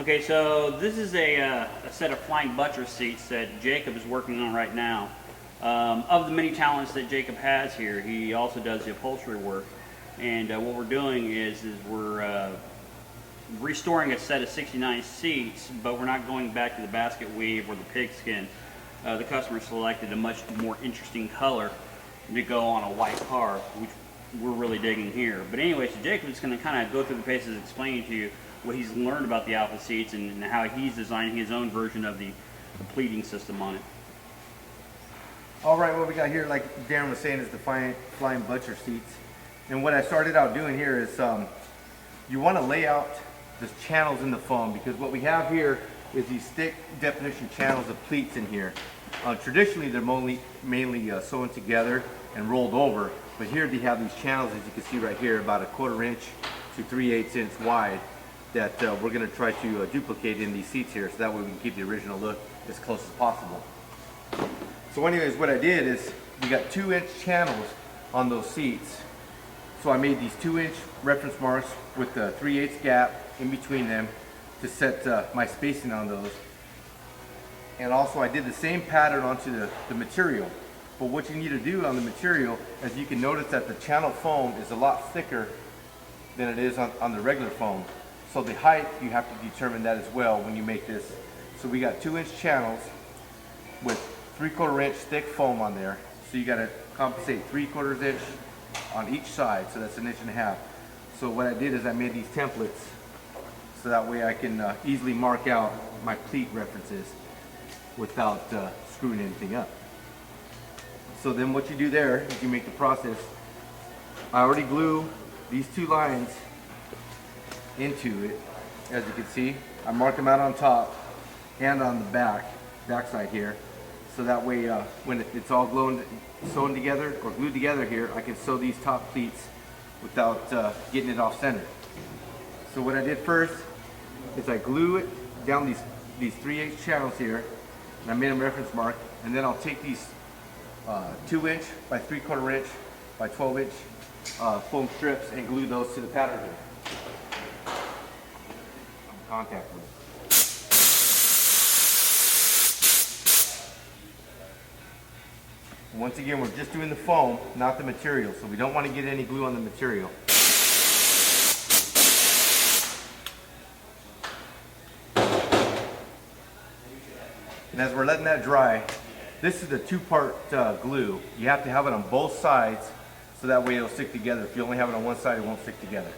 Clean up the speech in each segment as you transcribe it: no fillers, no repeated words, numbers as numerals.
Okay, so this is a set of flying buttress seats that Jacob is working on right now. Of the many talents that Jacob has here, he also does the upholstery work. And what we're doing is we're restoring a set of 69 seats, but we're not going back to the basket weave or the pigskin. The customer selected a much more interesting color to go on a white car, which we're really digging here. But anyway, so Jacob is going to kind of go through the paces explaining to you what he's learned about the Alfa seats and how he's designing his own version of the pleating system on it. All right, what we got here, like Darren was saying, is the flying butcher seats. And what I started out doing here is you want to lay out the channels in the foam, because what we have here is these thick definition channels of pleats in here. Traditionally, they're mainly sewn together and rolled over, but here they have these channels, as you can see right here, about 1/4 inch to 3/8 inch wide, that we're going to try to duplicate in these seats here, so that way we can keep the original look as close as possible. So anyways, what I did is we got 2-inch channels on those seats. So I made these 2-inch reference marks with the 3/8 gap in between them to set my spacing on those. And also I did the same pattern onto the material. But what you need to do on the material, as you can notice that the channel foam is a lot thicker than it is on the regular foam. So the height, you have to determine that as well when you make this. So we got 2-inch channels with 3/4 inch thick foam on there. So you got to compensate 3/4 inch on each side, so that's 1.5 inches. So what I did is I made these templates so that way I can easily mark out my pleat references without screwing anything up. So then what you do there is you make the process. I already glue these 2 lines into it, as you can see. I mark them out on top and on the back side here, so that way when it's all sewn together or glued together here, I can sew these top pleats without getting it off center. So what I did first is I glue it down these 3/8 channels here, and I made them reference mark, and then I'll take these 2-inch by 3/4 inch by 12-inch foam strips and glue those to the pattern here. Contact with. Once again, we're just doing the foam, not the material, so we don't want to get any glue on the material. And as we're letting that dry, this is the 2-part glue. You have to have it on both sides, so that way it'll stick together. If you only have it on one side, it won't stick together.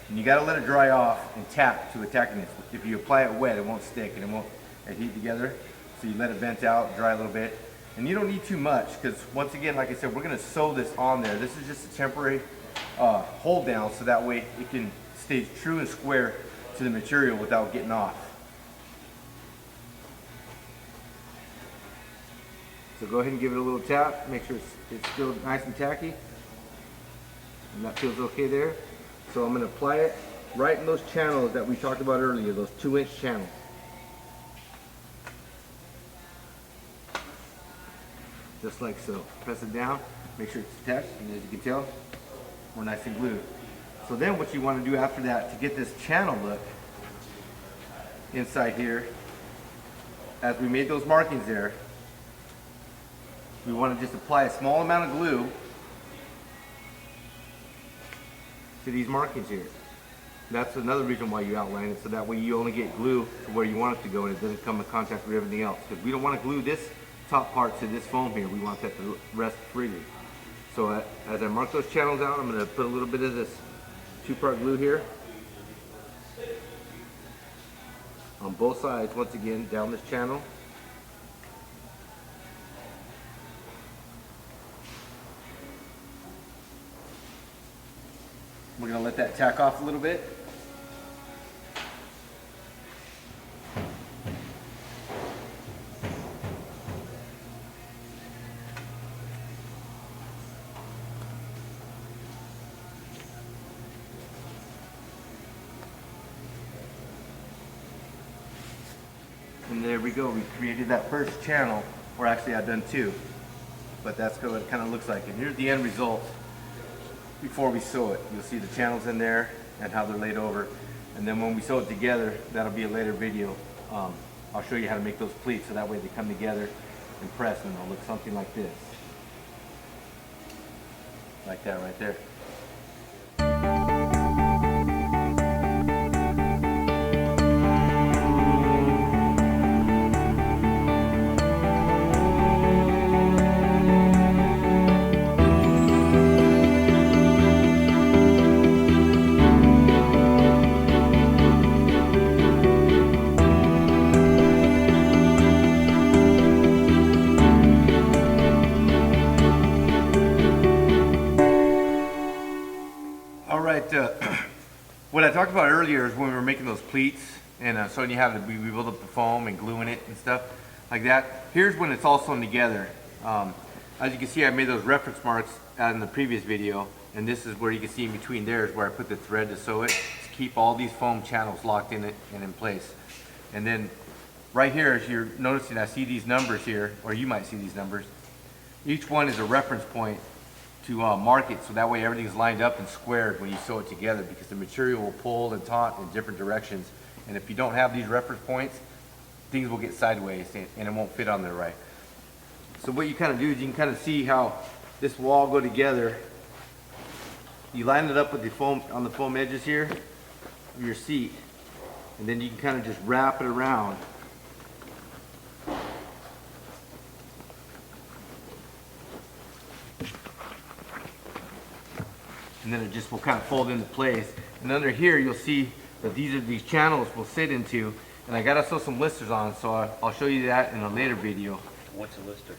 And you got to let it dry off and tap to attacking it. If you apply it wet, it won't stick and it won't adhere together. So you let it vent out, dry a little bit. And you don't need too much, because once again, like I said, we're going to sew this on there. This is just a temporary hold down, so that way it can stay true and square to the material without getting off. So go ahead and give it a little tap, make sure it's still nice and tacky. And that feels okay there. So I'm going to apply it right in those channels that we talked about earlier, those 2-inch channels. Just like so. Press it down, make sure it's attached, and as you can tell, we're nice and glued. So then what you want to do after that to get this channel look inside here, as we made those markings there, we want to just apply a small amount of glue to these markings here. That's another reason why you outline it, so that way you only get glue to where you want it to go and it doesn't come in contact with everything else. Because we don't want to glue this top part to this foam here. We want that to rest freely. So as I mark those channels out, I'm going to put a little bit of this 2-part glue here on both sides, once again down this channel. We're going to let that tack off a little bit. And there we go, we created that first channel, or actually I've done 2, but that's what it kind of looks like. And here's the end result before we sew it. You'll see the channels in there and how they're laid over. And then when we sew it together, that'll be a later video. I'll show you how to make those pleats so that way they come together and press and they'll look something like this. Like that right there. What I talked about earlier is when we were making those pleats and showing you how to rebuild up the foam and gluing it and stuff like that. Here's when it's all sewn together. As you can see, I made those reference marks out in the previous video, and this is where you can see in between there is where I put the thread to sew it to keep all these foam channels locked in it and in place. And then right here, as you're noticing, I see these numbers here, or you might see these numbers. Each one is a reference point to mark it, so that way everything's lined up and squared when you sew it together, because the material will pull and taut in different directions, and if you don't have these reference points, things will get sideways and it won't fit on there right. So what you kind of do is you can kind of see how this will all go together. You line it up with the foam on the foam edges here of your seat, and then you can kind of just wrap it around. And then it just will kind of fold into place. And under here you'll see that these channels will sit into, and I gotta sew some listers on, so I'll show you that in a later video. What's a lister?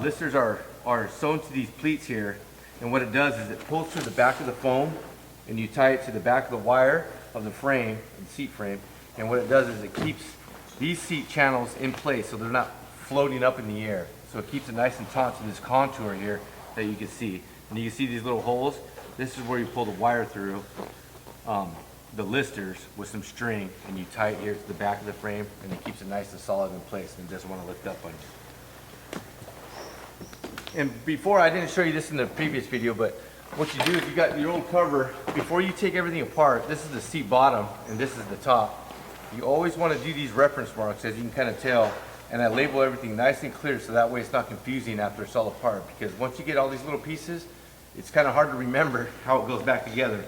Listers are sewn to these pleats here, and what it does is it pulls through the back of the foam, and you tie it to the back of the wire of the frame, the seat frame, and what it does is it keeps these seat channels in place so they're not floating up in the air. So it keeps it nice and taut to this contour here that you can see. And you can see these little holes. This is where you pull the wire through the listers with some string, and you tie it here to the back of the frame, and it keeps it nice and solid in place and it doesn't want to lift up on you. And before, I didn't show you this in the previous video, but what you do is you got your old cover, before you take everything apart, this is the seat bottom and this is the top. You always want to do these reference marks, as you can kind of tell, and I label everything nice and clear so that way it's not confusing after it's all apart, because once you get all these little pieces, it's kind of hard to remember how it goes back together.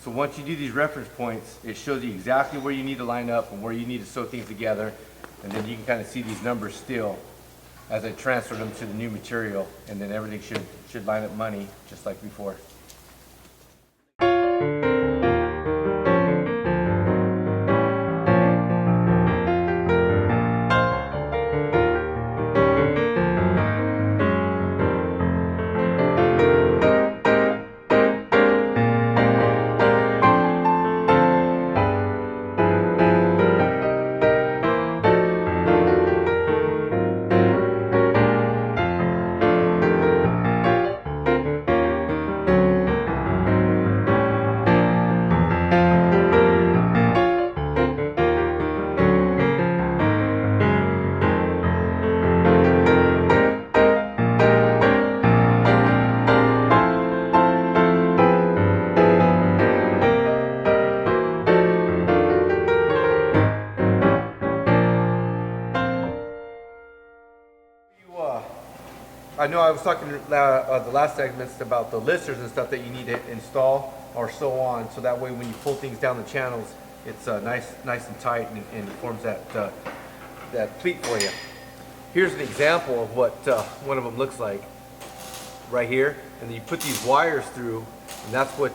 So once you do these reference points, it shows you exactly where you need to line up and where you need to sew things together, and then you can kind of see these numbers still as I transfer them to the new material, and then everything should line up money just like before. I know I was talking the last segments about the listers and stuff that you need to install or sew on, so that way when you pull things down the channels, it's nice and tight, and it forms that pleat for you. Here's an example of what one of them looks like right here, and then you put these wires through, and that's what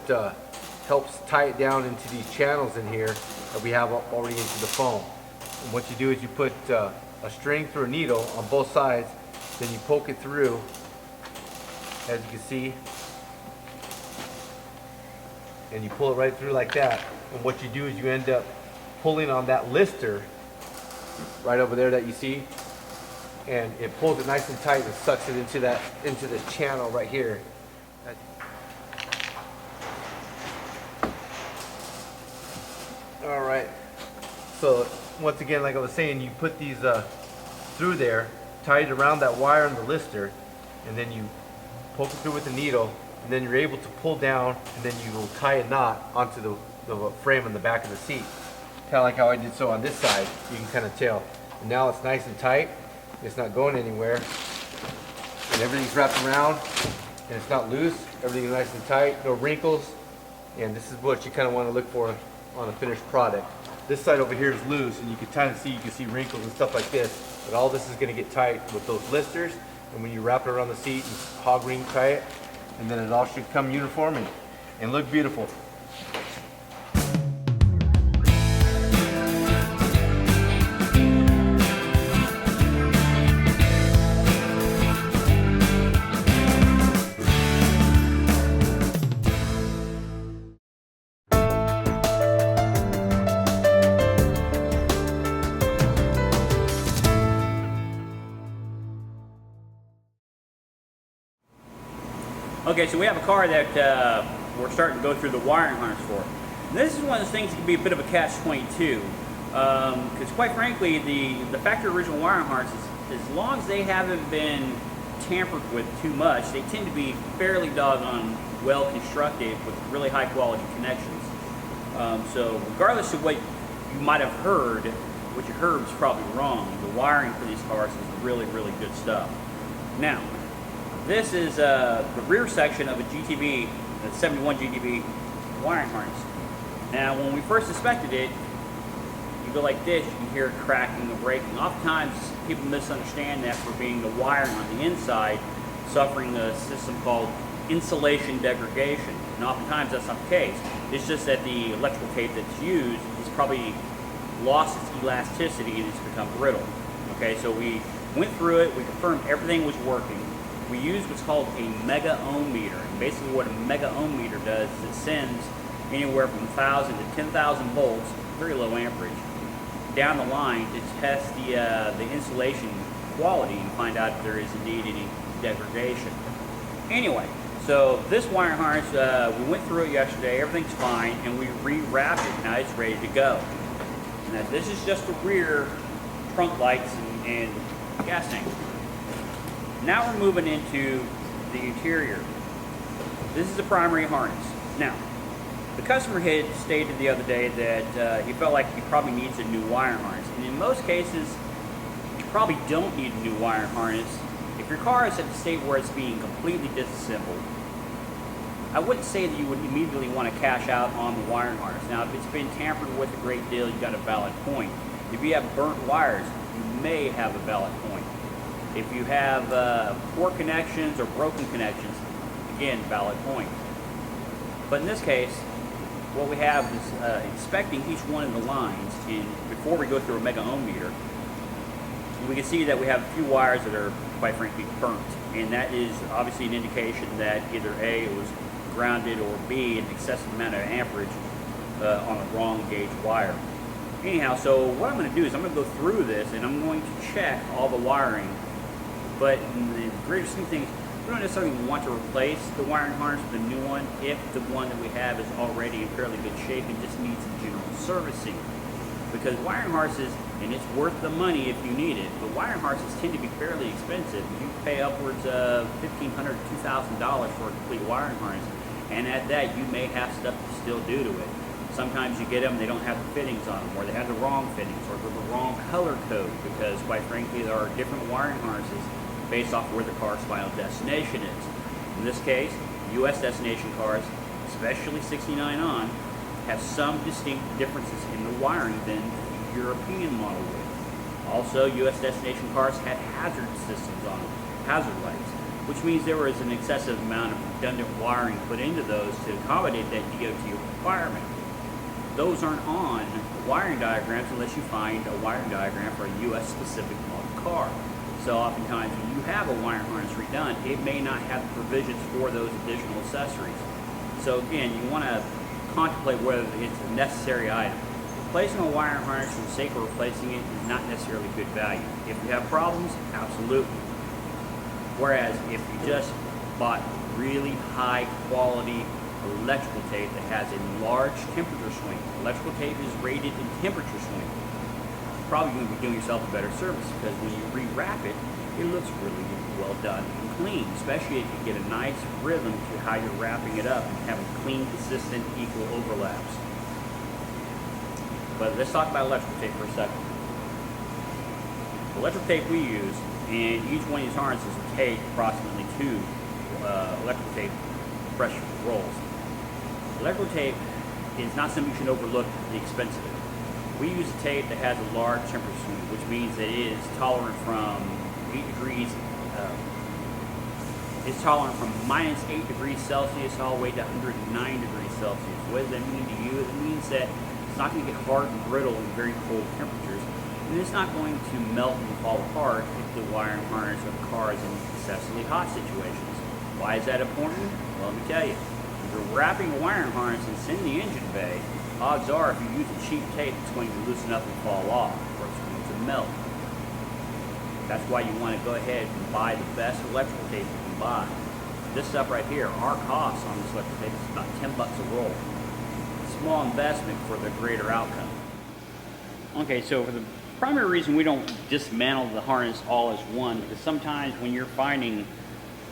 helps tie it down into these channels in here that we have already into the foam. And what you do is you put a string through a needle on both sides, then you poke it through, as you can see, and you pull it right through like that. And what you do is you end up pulling on that lister right over there that you see, and it pulls it nice and tight and sucks it into this channel right here. All right, so once again, like I was saying, you put these through there, tie it around that wire on the lister, and then you poke it through with the needle, and then you're able to pull down, and then you will tie a knot onto the frame on the back of the seat. Kind of like how I did so on this side, you can kind of tell. And now it's nice and tight, it's not going anywhere. And everything's wrapped around, and it's not loose. Everything's nice and tight, no wrinkles. And this is what you kind of want to look for on a finished product. This side over here is loose, and you can kind of see, wrinkles and stuff like this. But all this is going to get tight with those blisters. And when you wrap it around the seat and hog ring tie it, and then it all should come uniform and look beautiful. Okay, so we have a car that we're starting to go through the wiring harness for. And this is one of those things that can be a bit of a catch-22, because quite frankly, the factory original wiring harnesses, as long as they haven't been tampered with too much, they tend to be fairly doggone well constructed with really high quality connections. So regardless of what you might have heard, what you heard was probably wrong. The wiring for these cars is really, really good stuff. Now, this is the rear section of a GTB, a 71 GTB wiring harness. Now, when we first inspected it, you go like this, you can hear it cracking and breaking. Oftentimes, people misunderstand that for being the wiring on the inside suffering a system called insulation degradation. And oftentimes, that's not the case. It's just that the electrical tape that's used has probably lost its elasticity and it's become brittle. Okay, so we went through it, we confirmed everything was working. We use what's called a mega ohm meter. And basically what a mega ohm meter does is it sends anywhere from 1,000 to 10,000 volts, very low amperage, down the line to test the insulation quality and find out if there is indeed any degradation. Anyway, so this wiring harness, we went through it yesterday, everything's fine, and we rewrapped it, now it's ready to go. Now this is just the rear trunk lights and gas tank. Now we're moving into the interior. This is the primary harness. Now, the customer had stated the other day that he felt like he probably needs a new wiring harness. And in most cases, you probably don't need a new wiring harness. If your car is at the state where it's being completely disassembled, I wouldn't say that you would immediately want to cash out on the wiring harness. Now, if it's been tampered with a great deal, you've got a valid point. If you have burnt wires, you may have a valid point. If you have poor connections or broken connections, again, valid point. But in this case, what we have is inspecting each one of the lines, and before we go through a mega ohm meter, we can see that we have a few wires that are, quite frankly, burnt. And that is obviously an indication that either A, it was grounded, or B, an excessive amount of amperage on a wrong gauge wire. Anyhow, so what I'm going to do is I'm going to go through this and I'm going to check all the wiring. But in the greater scheme of things, we don't necessarily want to replace the wiring harness with a new one if the one that we have is already in fairly good shape and just needs some general servicing. Because wiring harnesses, and it's worth the money if you need it, but wiring harnesses tend to be fairly expensive. You pay upwards of $1,500 to $2,000 for a complete wiring harness, and at that you may have stuff to still do to it. Sometimes you get them, they don't have the fittings on them, or they have the wrong fittings, or they're the wrong color code, because quite frankly there are different wiring harnesses based off where the car's final destination is. In this case, U.S. destination cars, especially 69 on, have some distinct differences in the wiring than the European model would. Also, U.S. destination cars had hazard systems on them, hazard lights, which means there was an excessive amount of redundant wiring put into those to accommodate that DOT requirement. Those aren't on the wiring diagrams unless you find a wiring diagram for a U.S. specific model car. So oftentimes when you have a wiring harness redone, it may not have the provisions for those additional accessories. So again, you want to contemplate whether it's a necessary item. Replacing a wiring harness for the sake of replacing it is not necessarily good value. If you have problems, absolutely. Whereas if you just bought really high quality electrical tape that has a large temperature swing, electrical tape is rated in temperature swing, probably going to be doing yourself a better service, because when you rewrap it, it looks really well done and clean, especially if you get a nice rhythm to how you're wrapping it up and having clean, consistent, equal overlaps. But let's talk about electrical tape for a second. The electrical tape we use, and each one of these harnesses will take approximately 2 electrical tape fresh rolls. Electrical tape is not something you should overlook the expense of it. We use a tape that has a large temperature swing, which means that it is tolerant from 8 degrees. It's tolerant from -8 degrees Celsius all the way to 109 degrees Celsius. What does that mean to you? It means that it's not going to get hard and brittle in very cold temperatures, and it's not going to melt and fall apart if the wiring harness of the car is in excessively hot situations. Why is that important? Well, let me tell you. If you're wrapping a wiring harness and sending the engine bay, odds are if you use a cheap tape, it's going to loosen up and fall off, or it's going to melt. That's why you want to go ahead and buy the best electrical tape you can buy. This stuff right here, our cost on this electrical tape is about 10 bucks a roll. Small investment for the greater outcome. Okay, so for the primary reason we don't dismantle the harness all as one, because sometimes when you're finding,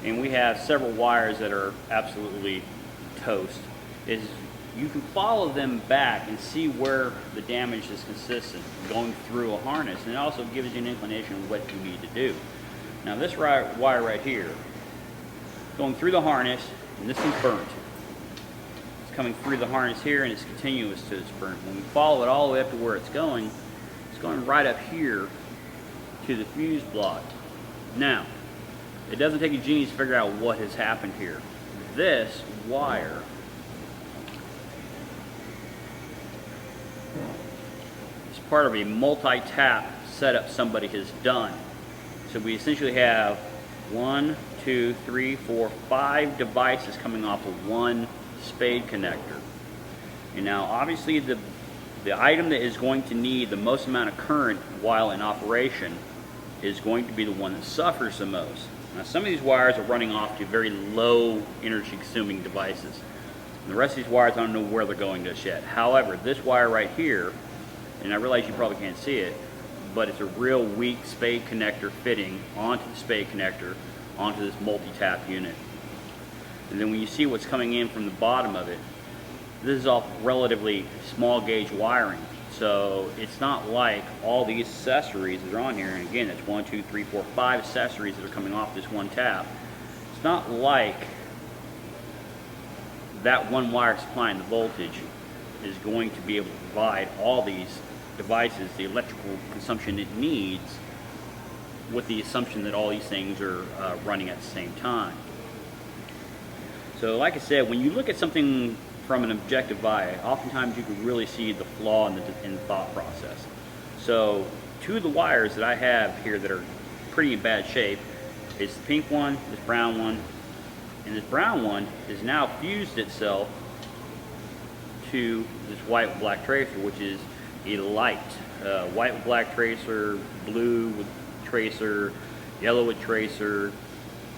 and we have several wires that are absolutely toast, is you can follow them back and see where the damage is consistent going through a harness, and it also gives you an inclination of what you need to do. Now this wire right here, going through the harness, and this is burnt. It's coming through the harness here and it's continuous to its burnt. When we follow it all the way up to where it's going right up here to the fuse block. Now, it doesn't take a genius to figure out what has happened here. This wire is part of a multi-tap setup somebody has done. So we essentially have 1, 2, 3, 4, 5 devices coming off of one spade connector. And now obviously the item that is going to need the most amount of current while in operation is going to be the one that suffers the most. Now some of these wires are running off to very low energy consuming devices. And the rest of these wires, I don't know where they're going just yet. However, this wire right here, and I realize you probably can't see it, but it's a real weak spade connector fitting onto the spade connector onto this multi-tap unit. And then when you see what's coming in from the bottom of it, this is all relatively small gauge wiring. So it's not like all these accessories that are on here, and again, that's 1, 2, 3, 4, 5 accessories that are coming off this one tap. It's not like that one wire supplying the voltage is going to be able to provide all these devices the electrical consumption it needs, with the assumption that all these things are running at the same time. So like I said, when you look at something from an objective eye, oftentimes you can really see the flaw in the thought process. So 2 of the wires that I have here that are pretty in bad shape is the pink one, this brown one, and this brown one has now fused itself to this white with black tracer, which is a light. White with black tracer, blue with tracer, yellow with tracer.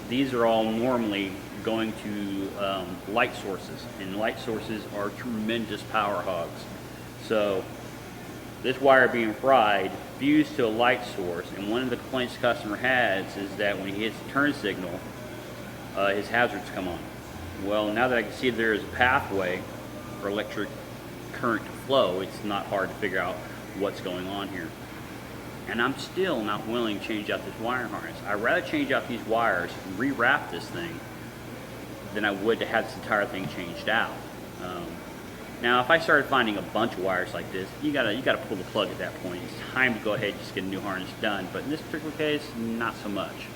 These are all normally going to light sources, and light sources are tremendous power hogs. So this wire being fried fused to a light source, and one of the complaints the customer has is that when he hits the turn signal, his hazards come on. Well, now that I can see there is a pathway for electric current to flow, it's not hard to figure out what's going on here. And I'm still not willing to change out this wire harness. I'd rather change out these wires and rewrap this thing than I would to have this entire thing changed out. Now, if I started finding a bunch of wires like this, you gotta pull the plug at that point. It's time to go ahead and just get a new harness done. But in this particular case, not so much.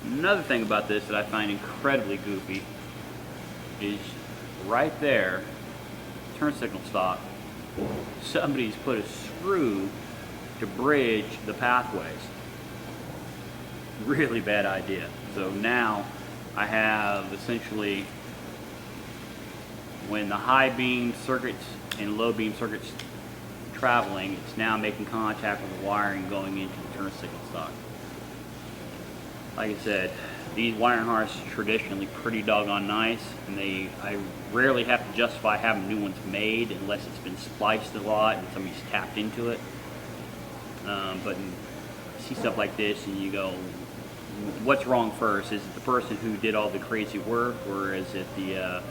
Another thing about this that I find incredibly goofy is right there, turn signal stop, somebody's put a screw to bridge the pathways. Really bad idea. So now I have essentially, when the high beam circuits and low beam circuits traveling, it's now making contact with the wiring going into the turn signal stock. Like I said, these wiring harnesses are traditionally pretty doggone nice, and I rarely have to justify having new ones made unless it's been spliced a lot and somebody's tapped into it. But you see stuff like this and you go, what's wrong first? Is it the person who did all the crazy work, or is it the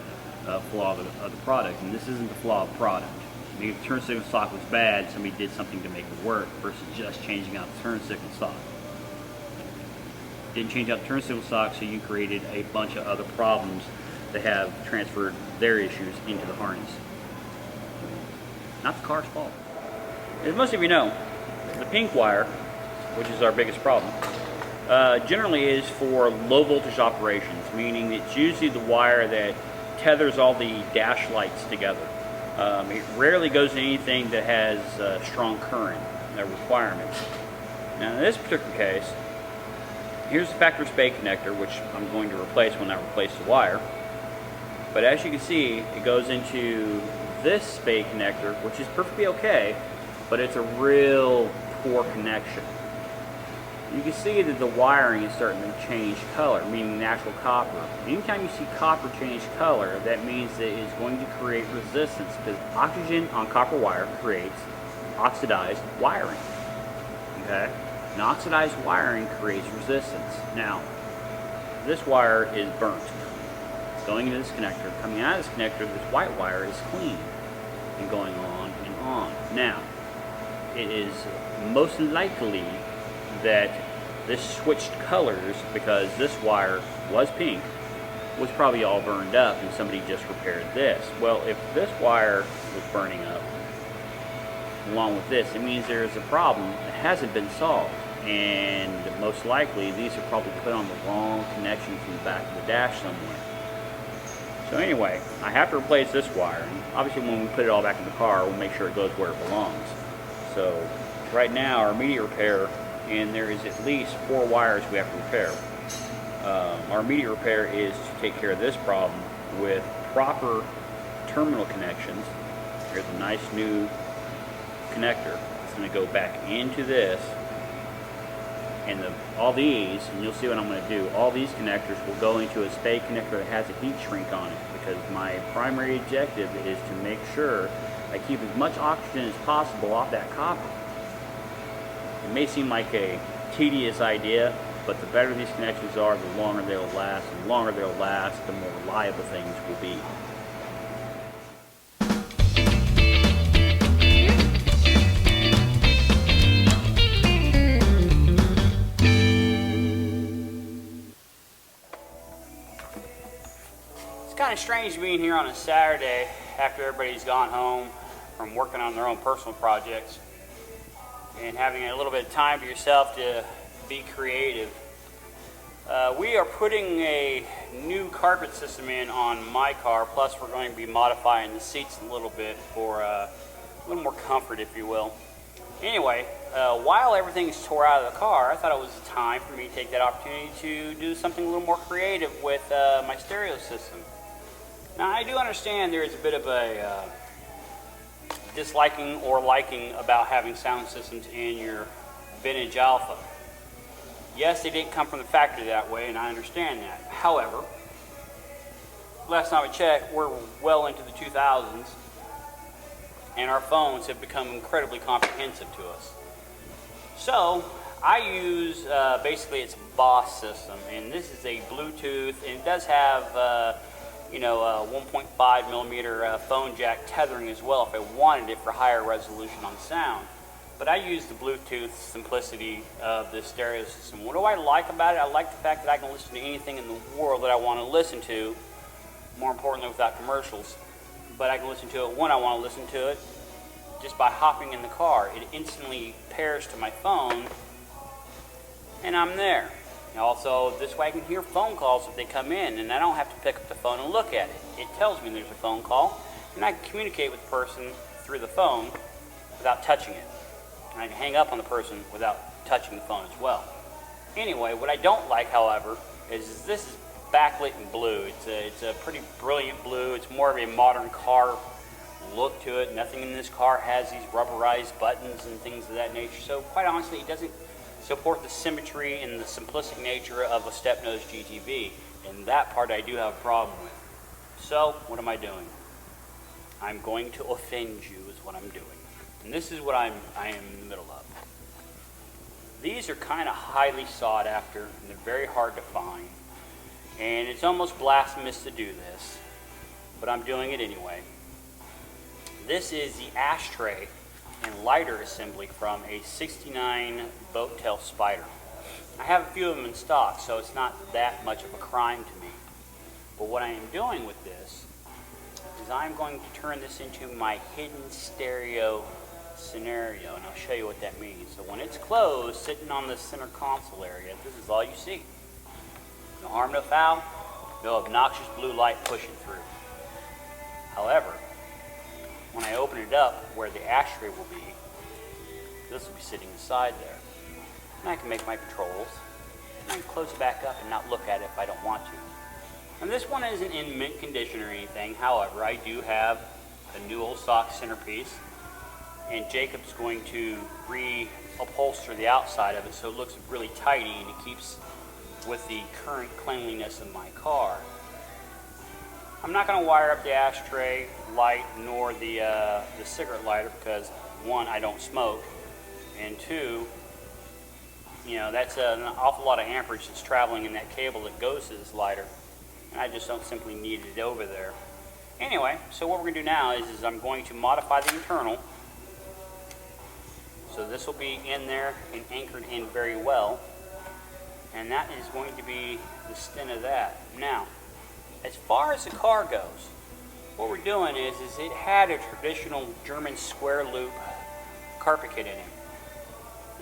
flaw of the product? And this isn't the flaw of the product. Maybe the turn signal sock was bad, somebody did something to make it work versus just changing out the turn signal sock. Didn't change out the turn signal sock, so you created a bunch of other problems that have transferred their issues into the harness. Not the car's fault. As most of you know, the pink wire, which is our biggest problem, generally is for low voltage operations, meaning it's usually the wire that tethers all the dash lights together. It rarely goes to anything that has strong current requirements. Now in this particular case, here's the factory spade connector, which I'm going to replace when I replace the wire. But as you can see, it goes into this spade connector, which is perfectly okay, but it's a real poor connection. You can see that the wiring is starting to change color, meaning natural copper. Anytime you see copper change color, that means that it's going to create resistance, because oxygen on copper wire creates oxidized wiring. Okay? And oxidized wiring creates resistance. Now, this wire is burnt. Going into this connector, coming out of this connector, this white wire is clean, and going on and on. Now, it is most likely that this switched colors because this wire was pink, was probably all burned up and somebody just repaired this. Well, if this wire was burning up along with this, it means there is a problem that hasn't been solved, and most likely these are probably put on the wrong connection from the back of the dash somewhere. So anyway, I have to replace this wire, and obviously when we put it all back in the car, we'll make sure it goes where it belongs. So right now our immediate repair, and there is at least 4 wires we have to repair. Our immediate repair is to take care of this problem with proper terminal connections. Here's a nice new connector. It's going to go back into this, and all these, and you'll see what I'm going to do, all these connectors will go into a spade connector that has a heat shrink on it, because my primary objective is to make sure I keep as much oxygen as possible off that copper. It may seem like a tedious idea, but the better these connections are, the longer they'll last. And the longer they'll last, the more reliable things will be. It's kind of strange being here on a Saturday after everybody's gone home from working on their own personal projects, and having a little bit of time to yourself to be creative. We are putting a new carpet system in on my car, plus we're going to be modifying the seats a little bit for a little more comfort, if you will. Anyway, while everything's tore out of the car, I thought it was time for me to take that opportunity to do something a little more creative with my stereo system. Now, I do understand there is a bit of a disliking or liking about having sound systems in your vintage Alfa. Yes, they didn't come from the factory that way, and I understand that. However, last time I checked, we're well into the 2000s, and our phones have become incredibly comprehensive to us. So, I use, basically it's a Boss system, and this is a Bluetooth, and it does have 1.5 millimeter phone jack tethering as well if I wanted it for higher resolution on sound. But I use the Bluetooth simplicity of this stereo system. What do I like about it? I like the fact that I can listen to anything in the world that I want to listen to, more importantly without commercials. But I can listen to it when I want to listen to it, just by hopping in the car. It instantly pairs to my phone, and I'm there. Also, this way I can hear phone calls if they come in, and I don't have to pick up the phone and look at it. It tells me there's a phone call, and I can communicate with the person through the phone without touching it. And I can hang up on the person without touching the phone as well. Anyway, what I don't like, however, is this is backlit in blue. It's a pretty brilliant blue. It's more of a modern car look to it. Nothing in this car has these rubberized buttons and things of that nature. So quite honestly, it doesn't support the symmetry and the simplistic nature of a step-nose GTV, and that part I do have a problem with. So, what am I doing? I'm going to offend you is what I'm doing. And this is what I am in the middle of. These are kind of highly sought after, and they're very hard to find. And it's almost blasphemous to do this, but I'm doing it anyway. This is the ashtray and lighter assembly from a '69 boat tail Spider. I have a few of them in stock, so it's not that much of a crime to me. But what I am doing with this is I'm going to turn this into my hidden stereo scenario, and I'll show you what that means. So when it's closed, sitting on the center console area, this is all you see. No harm, no foul, no obnoxious blue light pushing through. However, when I open it up where the ashtray will be, this will be sitting inside there. And I can make my controls, and I can close it back up and not look at it if I don't want to. And this one isn't in mint condition or anything. However, I do have a new old stock centerpiece, and Jacob's going to re-upholster the outside of it so it looks really tidy and it keeps with the current cleanliness of my car. I'm not going to wire up the ashtray light nor the cigarette lighter because, one, I don't smoke, and two, you know, that's an awful lot of amperage that's traveling in that cable that goes to this lighter, and I just don't simply need it over there. Anyway, so what we're going to do now is I'm going to modify the internal. So this will be in there and anchored in very well, and that is going to be the stint of that. Now, as far as the car goes, what we're doing is it had a traditional German square loop carpet kit in it.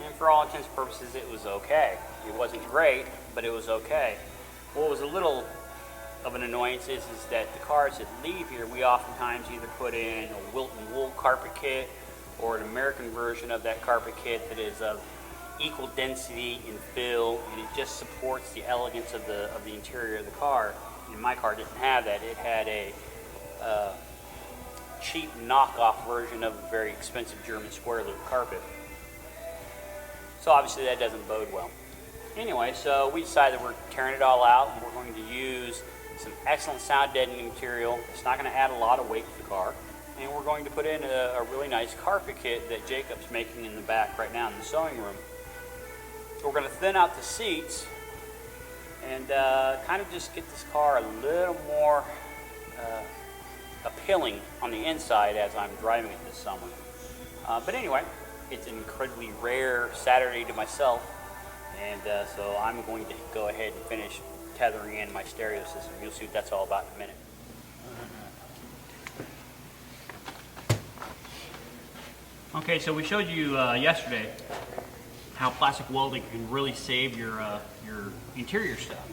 And for all intents and purposes, it was okay. It wasn't great, but it was okay. What was a little of an annoyance is that the cars that leave here, we oftentimes either put in a Wilton wool carpet kit or an American version of that carpet kit that is of equal density and fill, and it just supports the elegance of the interior of the car. And my car didn't have that. It had a cheap knockoff version of a very expensive German square loop carpet. So obviously that doesn't bode well. Anyway, so we decided we're tearing it all out, and we're going to use some excellent sound deadening material. It's not going to add a lot of weight to the car. And we're going to put in a really nice carpet kit that Jacob's making in the back right now in the sewing room. So we're going to thin out the seats and kind of just get this car a little more appealing on the inside as I'm driving it this summer. But anyway, it's an incredibly rare Saturday to myself, and so I'm going to go ahead and finish tethering in my stereo system. You'll see what that's all about in a minute. Okay, so we showed you yesterday how plastic welding can really save your interior stuff.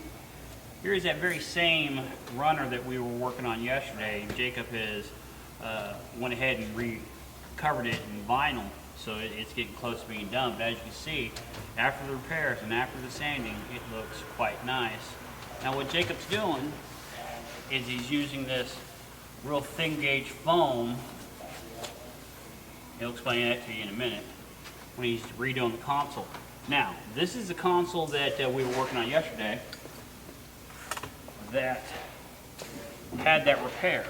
Here is that very same runner that we were working on yesterday. Jacob has went ahead and recovered it in vinyl, so it's getting close to being done. But as you can see, after the repairs and after the sanding, it looks quite nice. Now what Jacob's doing is he's using this real thin gauge foam. He'll explain that to you in a minute when he's redoing the console. Now, this is the console that we were working on yesterday that had that repair.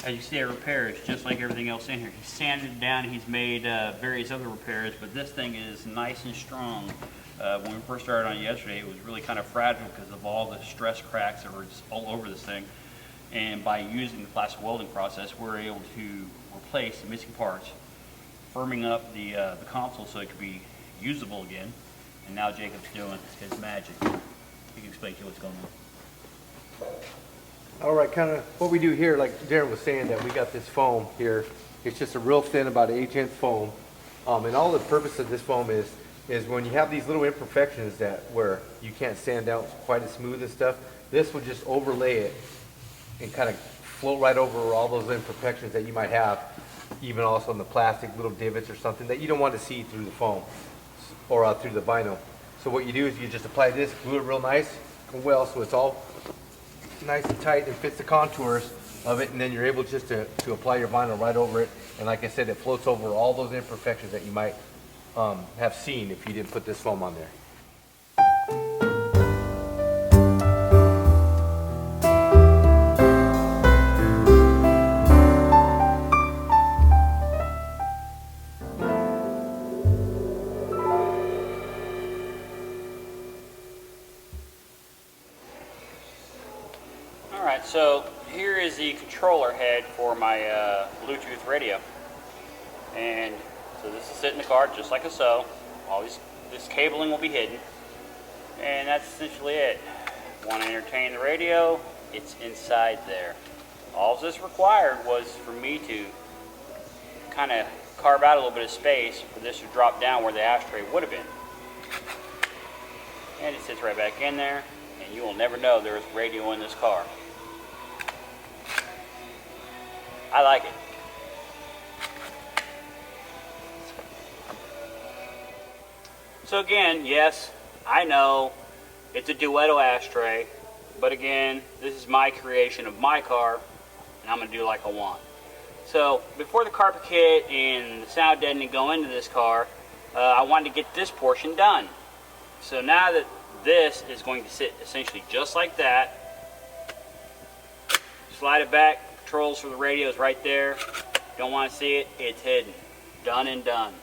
As you see, that repair is just like everything else in here. He's sanded it down, he's made various other repairs, but this thing is nice and strong. When we first started on it yesterday, it was really kind of fragile because of all the stress cracks that were just all over this thing. And by using the plastic welding process, we're able to replace the missing parts, firming up the console so it could be usable again. And now Jacob's doing his magic. He can explain to you what's going on. All right, kind of what we do here, like Darren was saying, that we got this foam here. It's just a real thin, about an 1/8 foam. And all the purpose of this foam is when you have these little imperfections that where you can't sand out quite as smooth and stuff, this will just overlay it and kind of float right over all those imperfections that you might have, even also in the plastic, little divots or something that you don't want to see through the foam or through the vinyl. So what you do is you just apply this, glue it real nice and well so it's all nice and tight and fits the contours of it, and then you're able just to apply your vinyl right over it. And like I said, it floats over all those imperfections that you might have seen if you didn't put this foam on there. All right, so here is the controller head for my Bluetooth radio. And so this is sitting in the car just like so. This cabling will be hidden. And that's essentially it. Want to entertain the radio? It's inside there. All this required was for me to kind of carve out a little bit of space for this to drop down where the ashtray would have been. And it sits right back in there, and you will never know there is radio in this car. I like it. So again, yes, I know it's a Duetto ashtray, but again, this is my creation of my car, and I'm going to do like I want. So before the carpet kit and the sound deadening go into this car, I wanted to get this portion done. So now that this is going to sit essentially just like that, slide it back, controls for the radio is right there. Don't want to see it, it's hidden. Done and done.